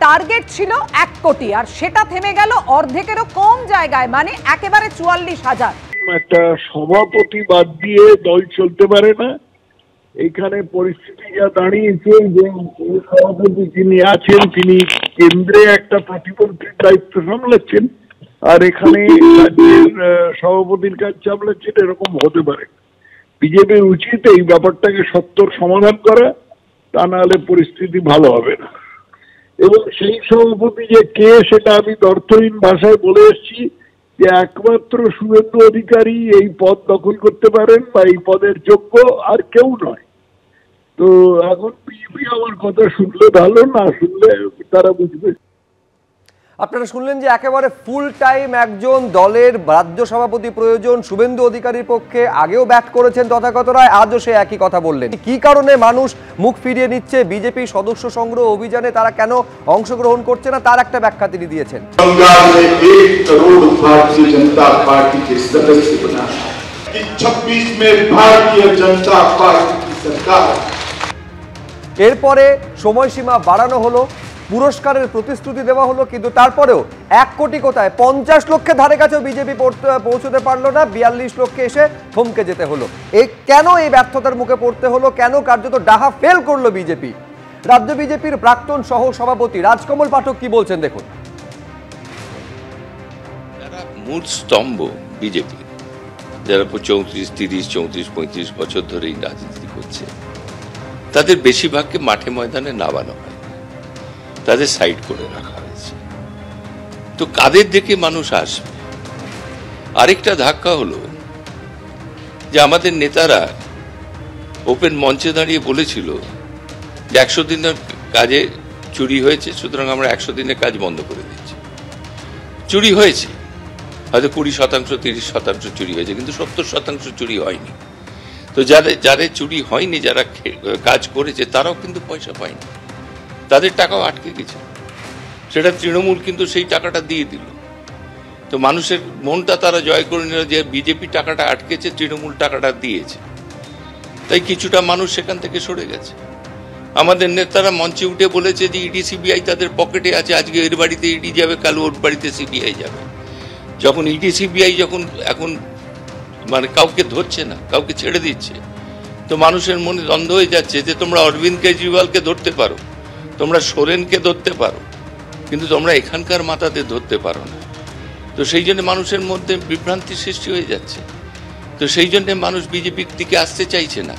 Target ছিল 1 কোটি, আর সেটা থেমে গেল অর্ধেকেরও কম জায়গায়, মানে একেবারে 44,000। একটা সভাপতি বাদ দিয়ে দল চলতে পারে না। এখানে পরিস্থিতি যা দাঁড়িয়েছে যে সভাপতি যিনি আছেন তিনি কেন্দ্রে একটা প্রতিমন্ত্রীর দায়িত্ব সামলাচ্ছেন, আর এখানে রাজ্যের সভাপতির কাজ সামলাচ্ছেন, এরকম হতে পারে। বিজেপির উচিত এই ব্যাপারটাকে সত্বর সমাধান করা, তা নাহলে পরিস্থিতি ভালো হবে না। এবং সেই সভাপতি যে কে সেটা আমি অর্থহীন ভাষায় বলে এসেছি যে একমাত্র শুভেন্দু অধিকারী এই পদ দখল করতে পারেন বা এই পদের যোগ্য, আর কেউ নয়। তো এখন বিজেপি আমার কথা শুনলে ভালো, না শুনলে তারা বুঝবে। আপনারা শুনলেন যে একেবারে ফুল টাইম একজন দলের রাজ্য সভাপতি প্রয়োজন। শুভেন্দু অধিকারীর পক্ষে আগেও ব্যাট করেছেন তথাগত রায়, আজও সে একই কথা বললেন। কি কারণে মানুষ মুখ ফিরিয়ে নিচ্ছে বিজেপি সদস্য সংগ্রহ অভিযানে, তারা কেন অংশগ্রহণ করছে না, তার একটা ব্যাখ্যা তিনি দিয়েছেন। 26 में भारतीय जनता पार्टी की सरकार। এরপরে সময়সীমা বাড়ানো হলো, পুরস্কারের প্রতিশ্রুতি দেওয়া হলো, কিন্তু তারপরেও 1 কোটি কোথায়, 50 লক্ষের ধারে কাছেও বিজেপি পৌঁছতে পারলো না। 42 লক্ষে এসে থমকে যেতে হলো। কেন এই ব্যর্থতার মুখে পড়তে হলো, কেন কার্যত ডাহা ফেল করলো বিজেপি? রাজ্য বিজেপির প্রাক্তন সহ সভাপতি রাজকমল পাঠক কি বলছেন দেখুন। যারা মূল স্তম্ভ বিজেপি, যারা 34, 30, 34, 35 বছর ধরে এই রাজনীতি করছে, তাদের বেশিরভাগকে মাঠে ময়দানে নামানো হয়, তাদের সাইড করে রাখা হয়েছে। তো কাদের দেখে মানুষ আসবে? আরেকটা ধাক্কা হলো যে আমাদের নেতারা ওপেন মঞ্চে দাঁড়িয়ে বলেছিল যে 100 দিনের কাজে চুরি হয়েছে, সুতরাং আমরা 100 দিনের কাজ বন্ধ করে দিচ্ছি। চুরি হয়েছে হয়তো 20%, 30% চুরি হয়েছে, কিন্তু 70% চুরি হয়নি। তো যাদের চুরি হয়নি, যারা কাজ করেছে, তারাও কিন্তু পয়সা পায়নি, তাদের টাকাও আটকে গেছে। সেটা তৃণমূল কিন্তু সেই টাকাটা দিয়ে দিল। তো মানুষের মনটা তারা জয় করে নিল যে বিজেপি টাকাটা আটকেছে, তৃণমূল টাকাটা দিয়েছে। তাই কিছুটা মানুষ সেখান থেকে সরে গেছে। আমাদের নেতারা মঞ্চে উঠে বলেছে যে ইডি সিবিআই তাদের পকেটে আছে, আজকে এর বাড়িতে ইডি যাবে, কাল ওর বাড়িতে সিবিআই যাবে। যখন ইডি সিবিআই যখন এখন মানে কাউকে ধরছে না, কাউকে ছেড়ে দিচ্ছে, তো মানুষের মনে দ্বন্দ্ব হয়ে যাচ্ছে যে তোমরা অরবিন্দ কেজরিওয়ালকে ধরতে পারো, তোমরা সোরেনকে ধরতে পারো, কিন্তু তোমরা এখানকার মাথাদের ধরতে পারো না। তো সেই জন্য মানুষের মধ্যে বিভ্রান্তি সৃষ্টি হয়ে যাচ্ছে। তো সেই জন্য মানুষ বিজেপির দিকে আসতে চাইছে না।